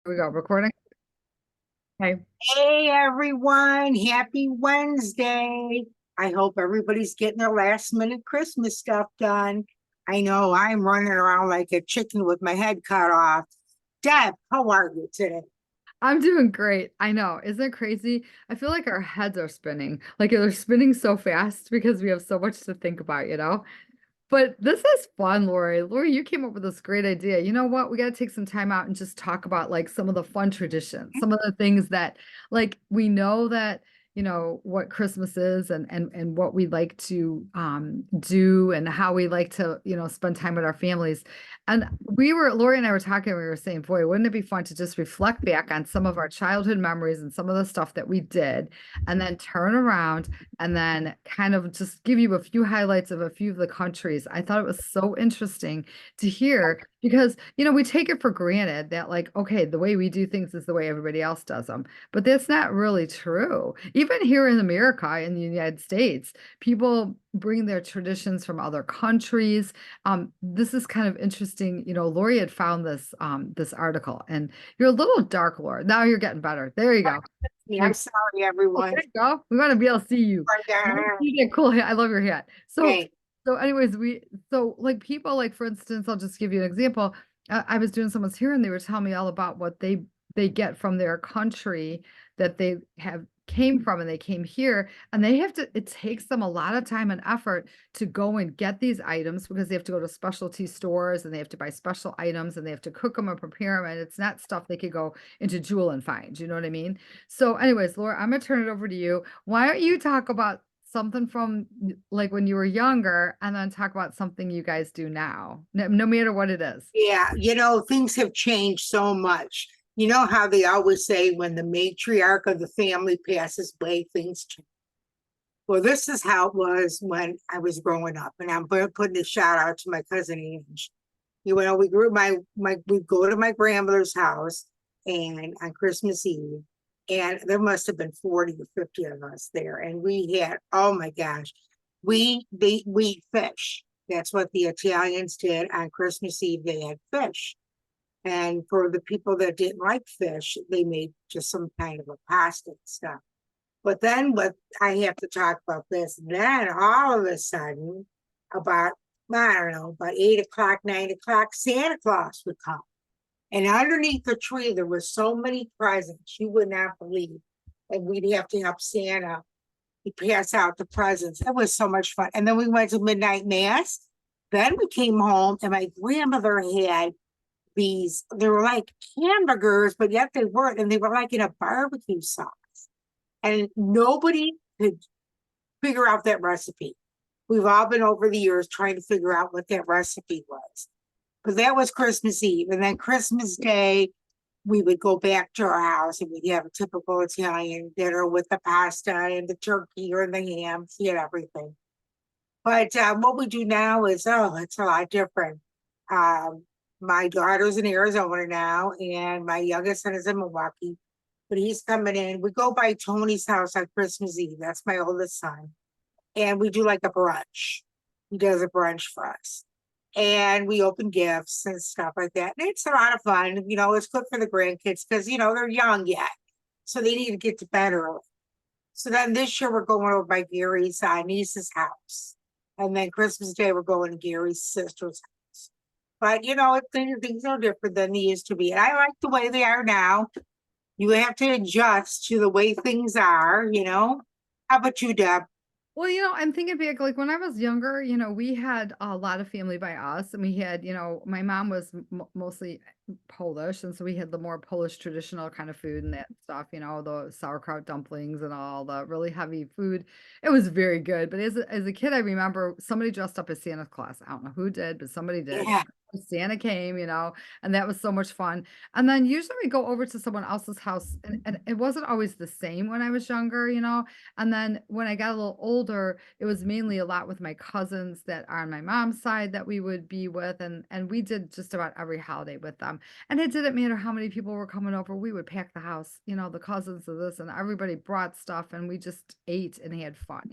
we go. Recording. Okay. Hey everyone, happy Wednesday. I hope everybody's getting their last minute Christmas stuff done. I know I'm running around like a chicken with my head cut off. Deb, how are you today? I'm doing great. I know. Isn't it crazy? I feel like our heads are spinning. Like they're spinning so fast because we have so much to think about, you know? But this is fun, Lori. Lori, you came up with this great idea. You know what? We got to take some time out and just talk about like some of the fun traditions, some of the things that like we know that, what Christmas is and what we like to do and how we like to, spend time with our families. And Lori and I were talking, we were saying, boy, wouldn't it be fun to just reflect back on some of our childhood memories and some of the stuff that we did, and then turn around and then kind of just give you a few highlights of a few of the countries. I thought it was so interesting to hear because, we take it for granted that, like, okay, the way we do things is the way everybody else does them. But that's not really true. Even here in America, in the United States, people bring their traditions from other countries. This is kind of interesting. Lori had found this article, and you're a little dark, Laura. Now you're getting better. There you go. Yeah, You're I'm sorry, Oh, everyone. there you go. We want to be able to see you. You get cool hat. I love your hat. So, Hey, so anyways, like people, like for instance, I'll just give you an example. I was doing someone's here and they were telling me all about what they get from their country that they have came from and they came here and it takes them a lot of time and effort to go and get these items because they have to go to specialty stores and they have to buy special items and they have to cook them and prepare them, and it's not stuff they could go into Jewel and find. You know what I mean? So, anyways, Laura, I'm gonna turn it over to you. Why don't you talk about something from like when you were younger and then talk about something you guys do now, no matter what it is. yeah, things have changed so much. You know how they always say when the matriarch of the family passes away, things change. Well, this is how it was when I was growing up, and I'm putting a shout out to my cousin Ange. We grew we'd go to my grandmother's house and on Christmas Eve, and there must have been 40 or 50 of us there. And we had, oh my gosh, we fish. That's what the Italians did on Christmas Eve. They had fish. And for the people that didn't like fish, they made just some kind of a pasta and stuff. But then what I have to talk about this, then all of a sudden, about I don't know, about 8 o'clock, 9 o'clock, Santa Claus would come. And underneath the tree, there were so many presents you would not believe. And we'd have to help Santa. He'd pass out the presents. It was so much fun. And then we went to midnight mass. Then we came home, and my grandmother had these, they were like hamburgers, but yet they weren't. And they were like in a barbecue sauce. And nobody could figure out that recipe. We've all been over the years trying to figure out what that recipe was. But that was Christmas Eve. And then Christmas Day, we would go back to our house and we'd have a typical Italian dinner with the pasta and the turkey or the ham, and everything. But what we do now is, oh, it's a lot different. Um, my daughter's in Arizona now, and my youngest son is in Milwaukee, but he's coming in. We go by Tony's house on Christmas Eve. That's my oldest son. And we do like a brunch. He does a brunch for us. And we open gifts and stuff like that. And it's a lot of fun. It's good for the grandkids because, they're young yet. So they need to get to bed early. So then this year we're going over by Gary's niece's house. And then Christmas Day we're going to Gary's sister's house. But, things are different than they used to be. And I like the way they are now. You have to adjust to the way things are. How about you, Deb? Well, I'm thinking back, like when I was younger, we had a lot of family by us, and we had, my mom was mostly Polish, and so we had the more Polish traditional kind of food and that stuff, the sauerkraut dumplings and all the really heavy food. It was very good. But as a kid, I remember somebody dressed up as Santa Claus. I don't know who did, but somebody did. Yeah. Santa came, and that was so much fun. And then usually we go over to someone else's house, and it wasn't always the same when I was younger. And then when I got a little older, it was mainly a lot with my cousins that are on my mom's side that we would be with, and we did just about every holiday with them. And it didn't matter how many people were coming over, we would pack the house, the cousins of this, and everybody brought stuff, and we just ate and had fun.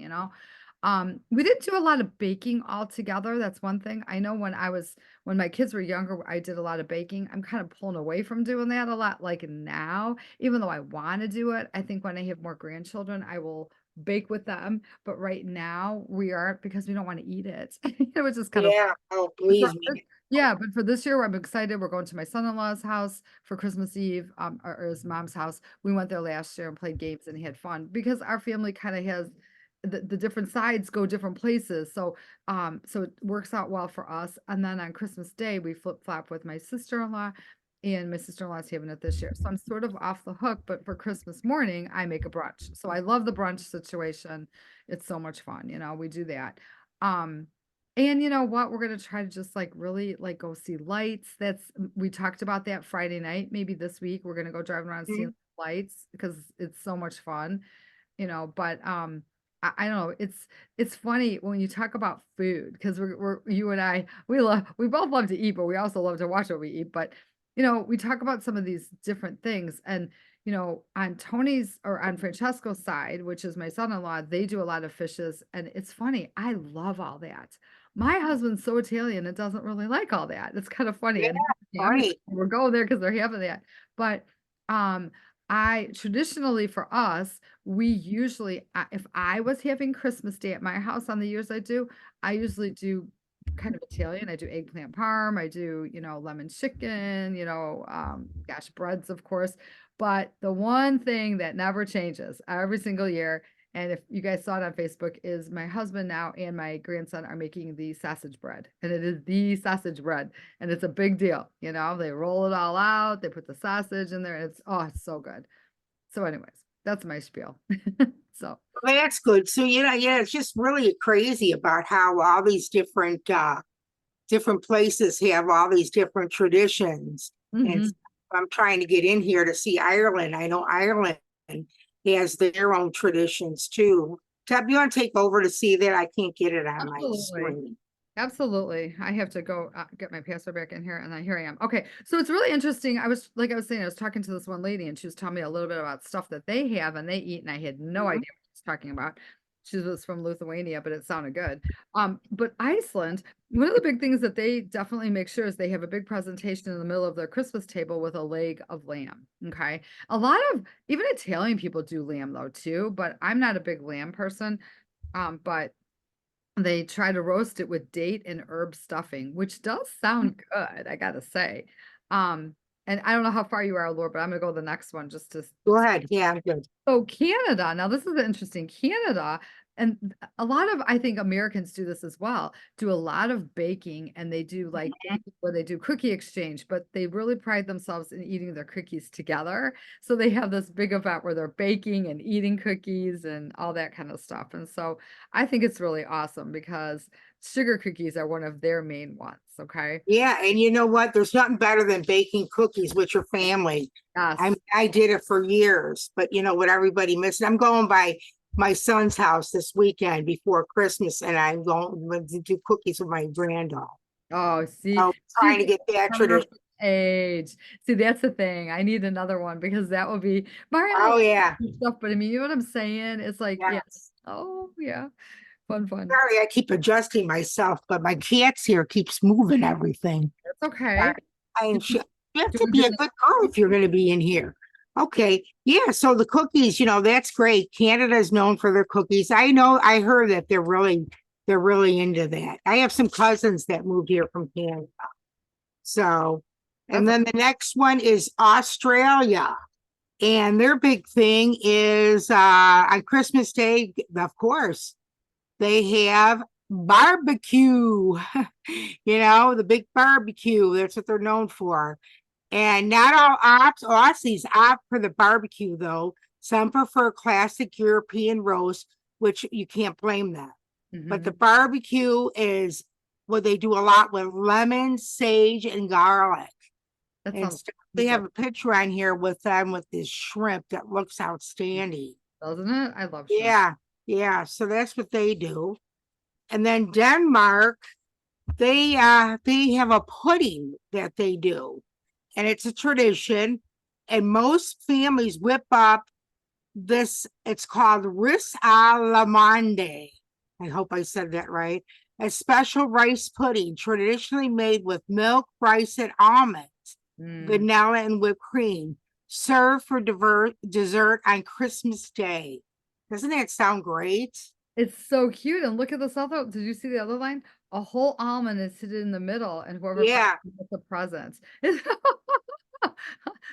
We didn't do a lot of baking all together. That's one thing. I know when my kids were younger, I did a lot of baking. I'm kind of pulling away from doing that a lot like now, even though I want to do it. I think when I have more grandchildren, I will bake with them. But right now we aren't because we don't want to eat it. It was just kind of Yeah, oh, for believe this me. yeah, but for this year, I'm excited. We're going to my son-in-law's house for Christmas Eve, or his mom's house. We went there last year and played games and had fun because our family kind of has the different sides go different places. So it works out well for us. And then on Christmas Day, we flip-flop with my sister-in-law, and my sister-in-law's having it this year. So I'm sort of off the hook, but for Christmas morning, I make a brunch. So I love the brunch situation. It's so much fun, we do that. Um, and you know what? We're gonna try to just like really like go see lights. We talked about that Friday night. Maybe this week we're gonna go driving around seeing Mhm. lights because it's so much fun, but I don't know. It's funny when you talk about food because we're you and I we both love to eat, but we also love to watch what we eat. But we talk about some of these different things, and on Tony's or on Francesco's side, which is my son-in-law, they do a lot of fishes, and it's funny. I love all that. My husband's so Italian and doesn't really like all that. It's kind of funny, Yeah, and right. we're going there because they're having that. But I traditionally for us, we usually, if I was having Christmas Day at my house on the years I usually do kind of Italian. I do eggplant parm, I do, lemon chicken, gosh, breads, of course. But the one thing that never changes every single year, and if you guys saw it on Facebook, is my husband now and my grandson are making the sausage bread. And it is the sausage bread. And it's a big deal. They roll it all out, they put the sausage in there. It's so good. So, anyways, that's my spiel. So, Well, that's good. So, yeah, it's just really crazy about how all these different places have all these different traditions. And mhm. I'm trying to get in here to see Ireland. I know Ireland has their own traditions too. Tab, you want to take over to see that? I can't get it on my Absolutely. screen. Absolutely. I have to go get my password back in here, and then here I am. Okay, so it's really interesting. I was saying, I was talking to this one lady, and she was telling me a little bit about stuff that they have and they eat, and I had no Mhm. idea what she was talking about. She was from Lithuania, but it sounded good. But Iceland, one of the big things that they definitely make sure is they have a big presentation in the middle of their Christmas table with a leg of lamb. Okay, a lot of even Italian people do lamb though too, but I'm not a big lamb person. But they try to roast it with date and herb stuffing, which does sound good, I gotta say. Um, and I don't know how far you are, Laura, but I'm gonna go to the next one just to Go ahead. Yeah, I'm good. so Canada, now this is interesting. Canada, and a lot of I think Americans do this as well, do a lot of baking and they do like where they do cookie exchange, but they really pride themselves in eating their cookies together. So they have this big event where they're baking and eating cookies and all that kind of stuff. And so I think it's really awesome because sugar cookies are one of their main ones. Okay. Yeah, and you know what? There's nothing better than baking cookies with your family. Yes. I did it for years, but you know what everybody missed? I'm going by my son's house this weekend before Christmas, and I'm going to do cookies with my granddaughter. Oh, see, So trying she's to get that tradition. perfect age. See, that's the thing. I need another one because that would be Mario Oh likes yeah, stuff, but I mean, you know what I'm saying? It's like, yeah. yes. Oh, yeah. Fun, fun. Sorry, I keep adjusting myself, but my cat's here keeps moving everything. That's okay. You have Do to we be get a good girl if you're going to be in here. Okay. Yeah. So the cookies, that's great. Canada is known for their cookies. I heard that they're really into that. I have some cousins that moved here from Canada. So, and that's then the next one is Australia. And their big thing is on Christmas Day, of course, they have barbecue. The big barbecue. That's what they're known for. And not all Aussies opt for the barbecue, though. Some prefer classic European roast, which you can't blame them. But the Mhm. barbecue is what they do a lot with lemon, sage, and garlic. That And sounds stuff. They have super, a picture on here with them with this shrimp that looks outstanding. doesn't it? I love shrimp. Yeah, yeah. So that's what they do. And then Denmark, they have a pudding that they do, and it's a tradition. And most families whip up this. It's called ris a la monde, I hope I said that right. A special rice pudding traditionally made with milk, rice, and almonds, Mm. vanilla, and whipped cream, served for dessert on Christmas Day. Doesn't that sound great? It's so cute, and look at this other did you see the other line? A whole almond is hidden in the middle, and whoever finds Yeah. it gets a present.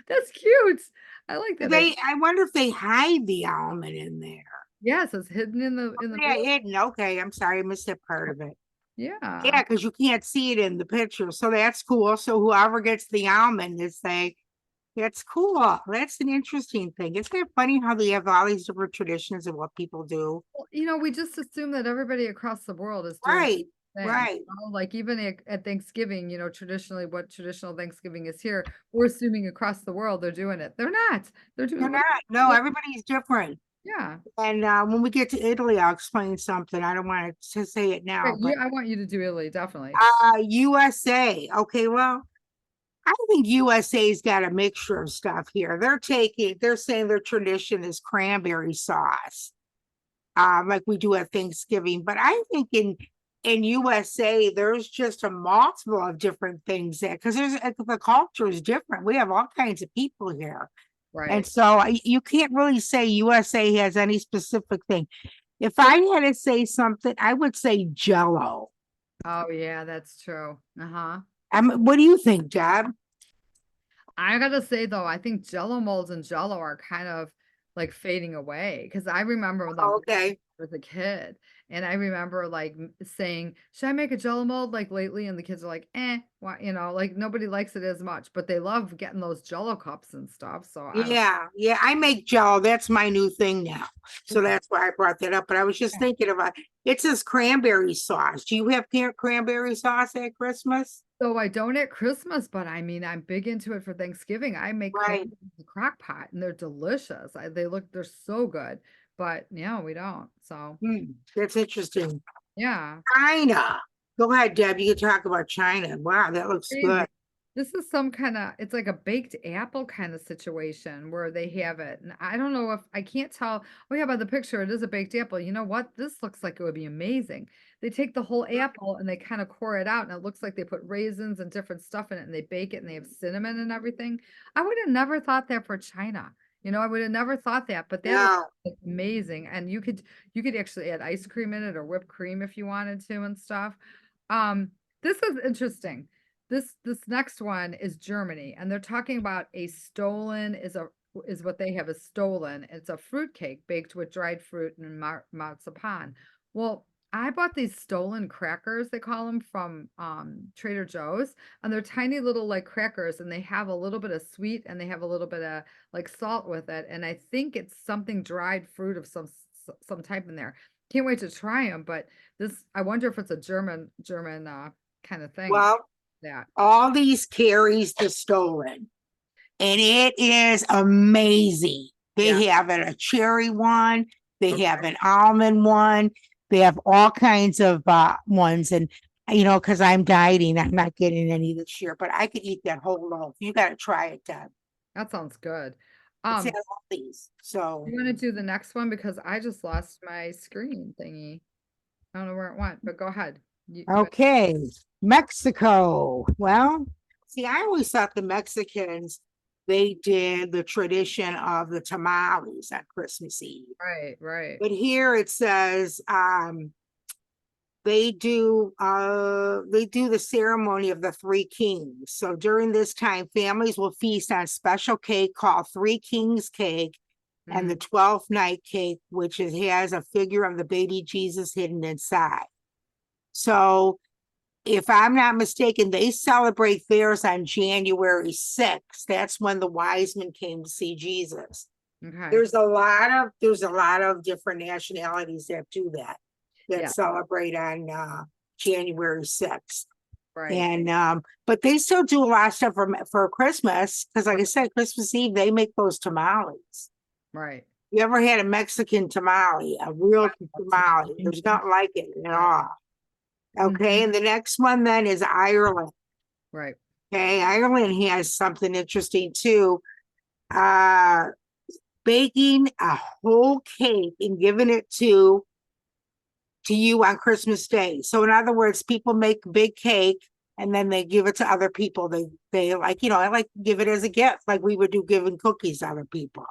That's cute. I like that idea. I wonder if they hide the almond in there. Yes, it's hidden in the Yeah, middle. hidden. Okay, I'm sorry, I missed that part of it. Yeah. Yeah, because you can't see it in the picture. So that's cool. So whoever gets the almond is they, that's cool. That's an interesting thing. Isn't it funny how they have all these different traditions of what people do? Well, we just assume that everybody across the world is doing Right, the same thing, right. like, even at Thanksgiving, traditionally what traditional Thanksgiving is here, we're assuming across the world they're doing it. They're not. They're They're doing not. No, everybody's different. yeah. And when we get to Italy, I'll explain something. I don't want to say it Right, now, you but I want you to do Italy, definitely. USA. Okay, well, I think USA's got a mixture of stuff here. They're saying their tradition is cranberry sauce, like we do at Thanksgiving. But I think in USA, there's just a multiple of different things there because the culture is different. We have all kinds of people here, and Right. so you can't really say USA has any specific thing. If I had to say something, I would say Jello. Oh, yeah, that's true. Uh-huh. What do you think, Deb? I gotta say though, I think Jello molds and Jello are kind of like fading away because I remember them Okay. as a kid, and I remember like saying, "Should I make a Jello mold?" Like lately, and the kids are like, "Eh, why?" Like nobody likes it as much, but they love getting those Jello cups and stuff. So I don't. Yeah, yeah, I make Jello. That's my new thing now. So Good. that's why I brought that up. But I was just Yeah. thinking about it says cranberry sauce. Do you have cranberry sauce at Christmas? So I don't at Christmas, but I mean, I'm big into it for Thanksgiving. I make Right. cranberries in the crock pot, and they're delicious. They're so good. But yeah, we don't. So That's interesting. yeah. China. Go ahead, Deb. You can talk about China. Wow, that looks Crazy. good. This is some kinda it's like a baked apple kinda situation where they have it, and I don't know if I can't tell oh, yeah, by the picture, it is a baked apple. You know what? This looks like it would be amazing. They take the whole apple and they kinda core it out, and it looks like they put raisins and different stuff in it, and they bake it, and they have cinnamon and everything. I would have never thought that for China. I would have never thought that, but that looks Yeah. like amazing, and you could actually add ice cream in it or whipped cream if you wanted to and stuff. This is interesting. This next one is Germany, and they're talking about a stolen is what they have is stolen. It's a fruit cake baked with dried fruit and marzipan. Well, I bought these stolen crackers, they call them from Trader Joe's, and they're tiny little like crackers, and they have a little bit of sweet and they have a little bit of like salt with it, and I think it's something dried fruit of some type in there. Can't wait to try them, but this I wonder if it's a German kind of thing. Well, Yeah. all these carries the stolen, and it is amazing. Yeah. They have a cherry one, they Okay. have an almond one, they have all kinds of ones. And because I'm dieting, I'm not getting any this year, but I could eat that whole loaf. You got to try it, Deb. That sounds good. It's at Um, all these. So, you want to do the next one because I just lost my screen thingy. I don't know where it went, but go ahead. okay, Mexico. Well, see, I always thought the Mexicans, they did the tradition of the tamales on Christmas Eve. Right, right. But here it says they do the ceremony of the three kings. So during this time, families will feast on special cake called Three Kings cake and the Mhm. 12th night cake, which has a figure of the baby Jesus hidden inside. So if I'm not mistaken, they celebrate theirs on January 6th. That's when the wise men came to see Jesus. Okay. There's a lot of different nationalities that do that Yeah, celebrate on January 6th. right, And but they still do a lot of stuff for Christmas because, like I said, Christmas Eve they make those tamales. right. You ever had a Mexican tamale, a real tamale? There's not like it at all. Okay, Mhm. and the next one then is Ireland. Right. Okay, Ireland has something interesting too. Uh, baking a whole cake and giving it to to you on Christmas Day. So in other words, people make big cake and then they give it to other people. They like, I like to give it as a gift, like we would do giving cookies to other people.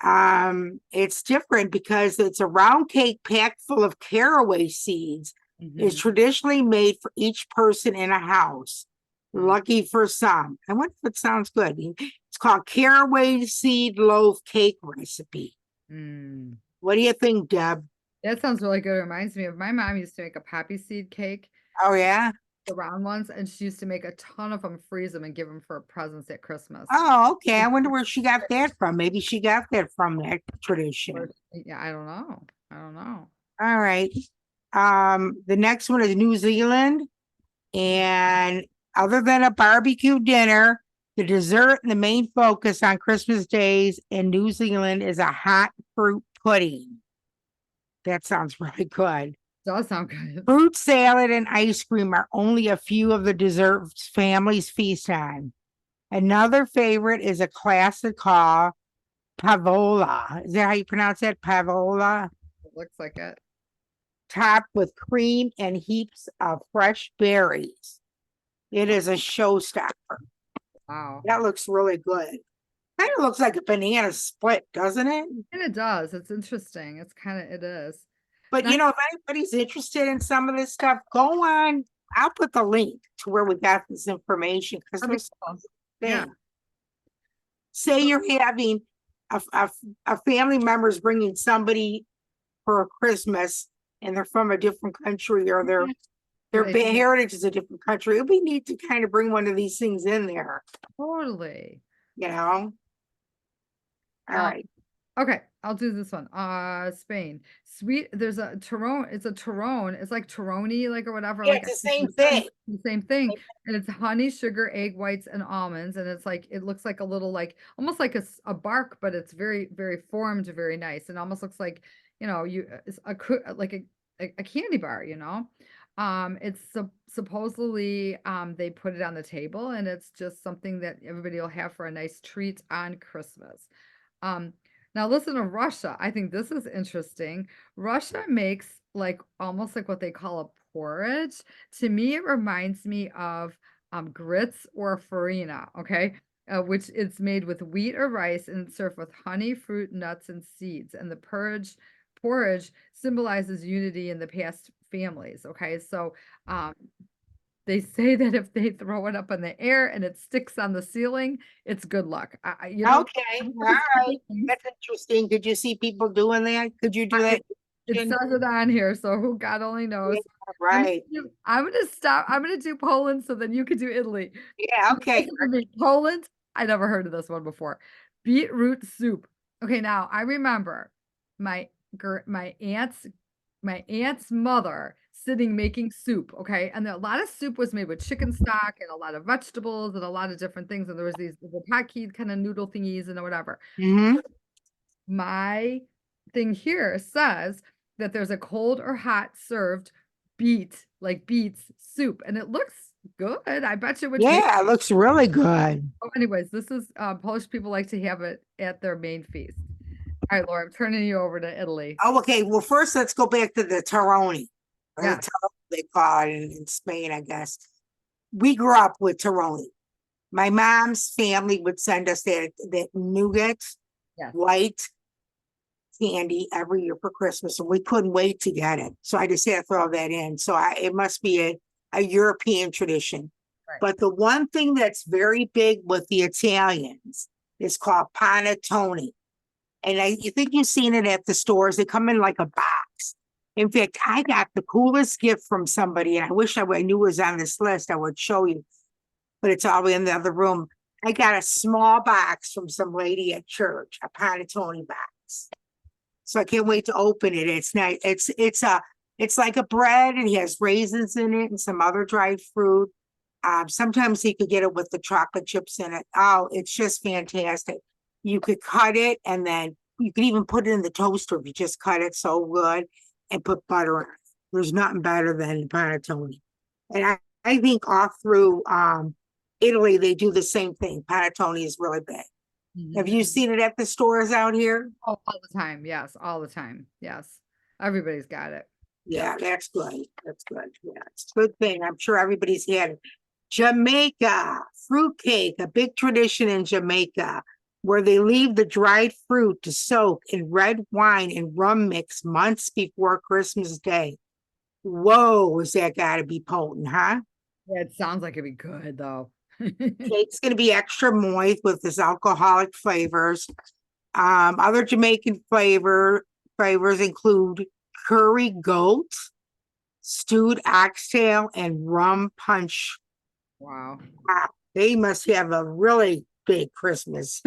Mhm. It's different because it's a round cake packed full of caraway seeds. It's Mhm. traditionally made for each person in a house. Mm. Lucky for some. I wonder if it sounds good. It's called caraway seed loaf cake recipe. Mm. What do you think, Deb? That sounds really good. It reminds me of my mom used to make a poppy seed cake, Oh yeah. the round ones, and she used to make a ton of them, freeze them, and give them for presents at Christmas. Oh, okay. I wonder where she got that from. Maybe she got that from that tradition. Yeah, I don't know. I don't know. All right. The next one is New Zealand. And other than a barbecue dinner, the dessert and the main focus on Christmas days in New Zealand is a hot fruit pudding. That sounds really good. Does sound good. Fruit salad and ice cream are only a few of the desserts families feast on. Another favorite is a classic called pavola. Is that how you pronounce that? Pavola? It looks like it. Topped with cream and heaps of fresh berries. It is a showstopper. Wow. That looks really good. Kind of looks like a banana split, doesn't it? And it does. It's interesting. It is. But Now, if anybody's interested in some of this stuff, go on. I'll put the link to where we got this information because that'd be there's cool. things. Yeah. Say you're having a family member's bringing somebody for Christmas and they're from a different country or their They- heritage is a different country. It'd be neat to kind of bring one of these things in there, Totally. All Um, right. Okay, I'll do this one. Spain. Sweet, there's a Tyrone, it's a Tyrone, it's like Tyrone, like or whatever, Yeah, like it's the same thing. the same thing. And it's honey, sugar, egg whites, and almonds. And it's like it looks like a little like almost like a bark, but it's very, very formed, very nice. And almost looks like, it's like a candy bar, It's supposedly they put it on the table and it's just something that everybody will have for a nice treat on Christmas. Um, Now listen to Russia. I think this is interesting. Russia makes like almost like what they call a porridge. To me, it reminds me of grits or farina, okay? Which it's made with wheat or rice and it's served with honey, fruit, nuts, and seeds. And the porridge symbolizes unity in the past families, okay? So they say that if they throw it up in the air and it sticks on the ceiling, it's good luck. Okay, all right. That's interesting. Could you see people doing that? Could you do that? It says it on here, so who God only knows. Yeah, right. I'm gonna stop. I'm gonna do Poland so then you can do Italy. Yeah, okay. Listen to me, Poland, I never heard of this one before. Beetroot soup. Okay, now I remember my my aunt's mother sitting making soup, okay? And a lot of soup was made with chicken stock and a lot of vegetables and a lot of different things. And there was these little hotkey kind of noodle thingies and whatever. Mm-hmm. My thing here says that there's a cold or hot served beets soup, and it looks good. I bet you would taste. Yeah, it looks really good. Oh, anyways, this is Polish people like to have it at their main feast. All right, Laura, I'm turning you over to Italy. Oh, okay. Well, first let's go back to the Taroni. Or Yeah. the Taroni they call it in Spain, I guess. We grew up with Taroni. My mom's family would send us that nougat Yes. white candy every year for Christmas, and we couldn't wait to get it. So I just had to throw that in. So it must be a European tradition. Right. But the one thing that's very big with the Italians is called panettone. And you think you've seen it at the stores. They come in like a box. In fact, I got the coolest gift from somebody, and I wish I knew it was on this list. I would show you, but it's all in the other room. I got a small box from some lady at church, a panettone box. So I can't wait to open it. It's nice. It's like a bread, and it has raisins in it and some other dried fruit. Sometimes you could get it with the chocolate chips in it. Oh, it's just fantastic. You could cut it, and then you could even put it in the toaster if you just cut it so good and put butter on it. There's nothing better than panettone. And I think all through Italy, they do the same thing. Panettone is really big. Have you seen it at the stores out here? Oh, all the time. Yes, all the time. Yes. Everybody's got it. Yeah, that's good. That's good. Yeah, it's a good thing. I'm sure everybody's had it. Jamaica, fruitcake, a big tradition in Jamaica, where they leave the dried fruit to soak in red wine and rum mix months before Christmas Day. Whoa, is that gotta be potent, huh? Yeah, it sounds like it'd be good though. Cake's gonna be extra moist with this alcoholic flavors. Other Jamaican flavors include curry goat, stewed oxtail, and rum punch. Wow. Wow, they must have a really big Christmas.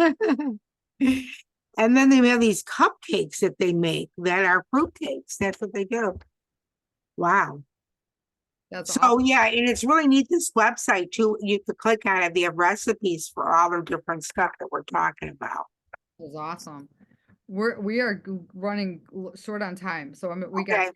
And then they have these cupcakes that they make that are fruitcakes. That's what they do. Wow. That's So awesome. yeah, and it's really neat, this website too. You could click on it. They have recipes for all the different stuff that we're talking about. That's awesome. We are running short on time, so Okay.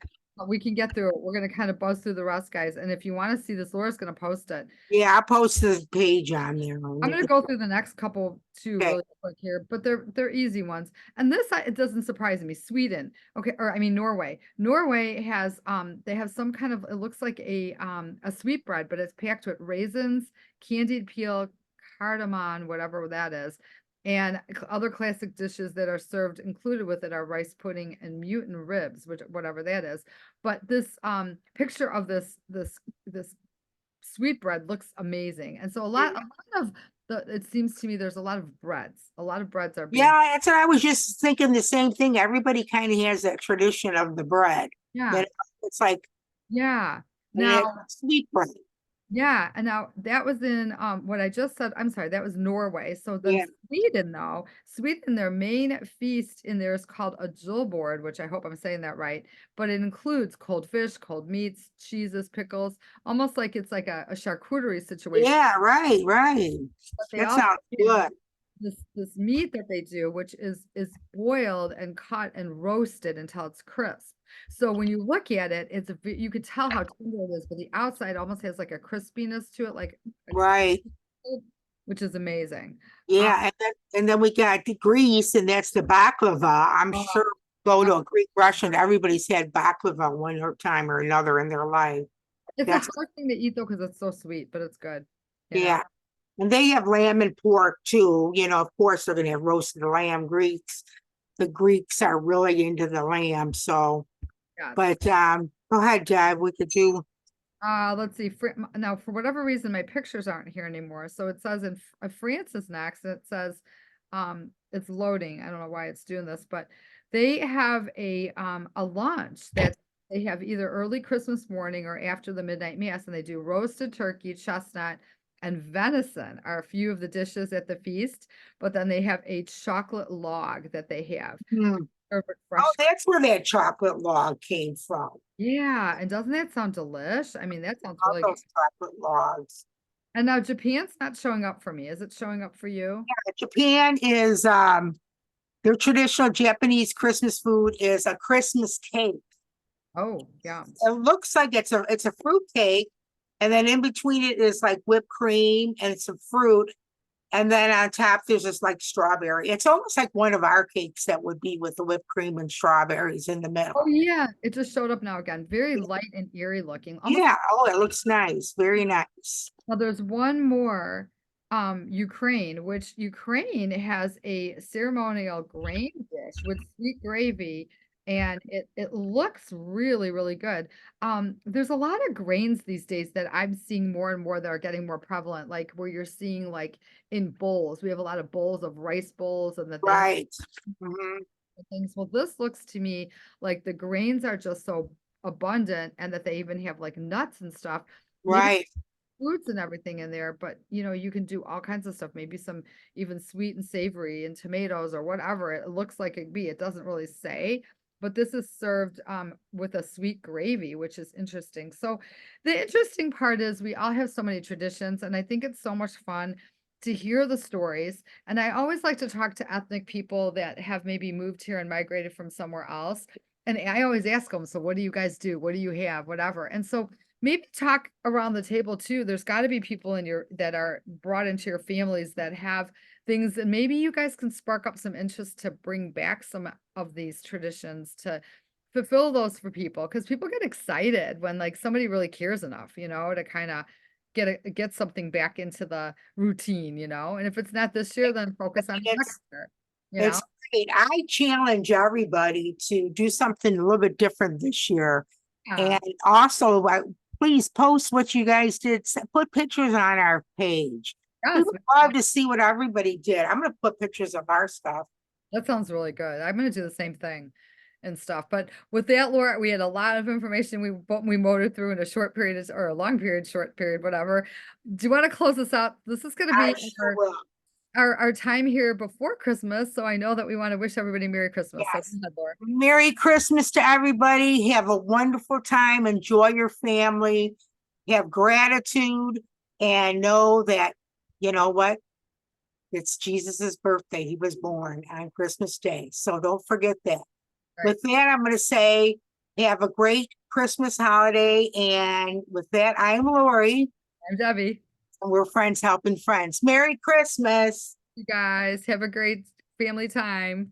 we can get through it. We're gonna kind of buzz through the rest, guys. And if you want to see this, Laura's gonna post it. Yeah, I'll post this page on there. I'm gonna go through the next couple too Okay. really quick here, but they're easy ones. And this it doesn't surprise me. Sweden, okay, or I mean Norway. Norway has they have some kind of, it looks like a sweet bread, but it's packed with raisins, candied peel, cardamom, whatever that is. And other classic dishes that are served included with it are rice pudding and mutant ribs, which whatever that is. But this picture of this sweetbread looks amazing. And so a lot of it seems to me there's a lot of breads. A lot of breads are being, Yeah, that's what I was just thinking the same thing. Everybody kind of has that tradition of the bread. yeah, That it's like, yeah. and Now, it's sweet bread. yeah, and now that was in what I just said. I'm sorry, that was Norway. So then Yeah. Sweden, though, Sweden, their main feast in there is called a julbord, which I hope I'm saying that right. But it includes cold fish, cold meats, cheeses, pickles, almost like it's like a charcuterie situation. Yeah, right, right. But they That also sounds have good. this meat that they do, which is boiled and cut and roasted until it's crisp. So when you look at it, you could tell how tender it is, but the outside almost has like a crispiness to it, like it's, Right. which is amazing. Uh, Yeah, and then we got the Greece, and that's the baklava. I'm uh, sure go to a Greek restaurant, everybody's had baklava time or another in their life. it's a That's hard thing to eat though because it's so sweet, but it's good. You know. yeah. And they have lamb and pork too. You know, of course they're gonna have roasted lamb. The Greeks are really into the lamb. So, Yes. but go ahead, Dad. We could do Let's see. Now, for whatever reason, my pictures aren't here anymore. So it says in France is next. And it says, it's loading. I don't know why it's doing this, but they have a lunch that they have either early Christmas morning or after the midnight mass, and they do roasted turkey, chestnut, and venison are a few of the dishes at the feast. But then they have a chocolate log that they have hmm. served with Oh, fresh. that's where that chocolate log came from. Yeah, and doesn't that sound delish? I mean, that sounds All really good. those chocolate logs. And now Japan's not showing up for me. Is it showing up for you? Japan is their traditional Japanese Christmas food is a Christmas cake. Oh, yeah. It looks like it's a fruit cake, and then in between it is like whipped cream and some fruit, and then on top there's this like strawberry. It's almost like one of our cakes that would be with the whipped cream and strawberries in the Oh, middle. yeah. It just showed up now again. Very light and eerie looking. Almost. Yeah, oh, it looks nice, very nice. Now there's one more, Ukraine, which Ukraine has a ceremonial grain dish with sweet gravy, and it looks really, really good. There's a lot of grains these days that I'm seeing more and more that are getting more prevalent, like where you're seeing like in bowls. We have a lot of bowls of rice bowls and that they have Right. Mhm. things. Well, this looks to me like the grains are just so abundant and that they even have like nuts and stuff. Maybe Right. fruits and everything in there, but you can do all kinds of stuff, maybe some even sweet and savory and tomatoes or whatever it looks like it be. It doesn't really say, but this is served with a sweet gravy, which is interesting. So the interesting part is we all have so many traditions, and I think it's so much fun to hear the stories. And I always like to talk to ethnic people that have maybe moved here and migrated from somewhere else. And I always ask them, so what do you guys do? What do you have? Whatever. And so maybe talk around the table too. There's got to be people in your that are brought into your families that have things, and maybe you guys can spark up some interest to bring back some of these traditions to fulfill those for people because people get excited when like somebody really cares enough, to kind of get something back into the routine, and if it's not this year, then focus on It's next year, it's great. I challenge everybody to do something a little bit different this year. Yeah. And also, please post what you guys did. Put pictures on our page. We Yes, would love to see what everybody did. I'm going to put pictures of our stuff. that sounds really good. I'm gonna do the same thing and stuff. But with that, Laura, we had a lot of information we motored through in a short period or a long period, short period, whatever. Do you want to close this out? This is gonna I be sure will. our time here before Christmas. So I know that we want to wish everybody Merry Christmas. So Yes. go ahead, Laura. Merry Christmas to everybody. Have a wonderful time. Enjoy your family. Have gratitude and know that, you know what? It's Jesus's birthday. He was born on Christmas Day. So don't forget that. Right. With that, I'm going to say have a great Christmas holiday. And with that, I'm Lori. I'm Debbie. And we're friends helping friends. Merry Christmas. You guys have a great family time.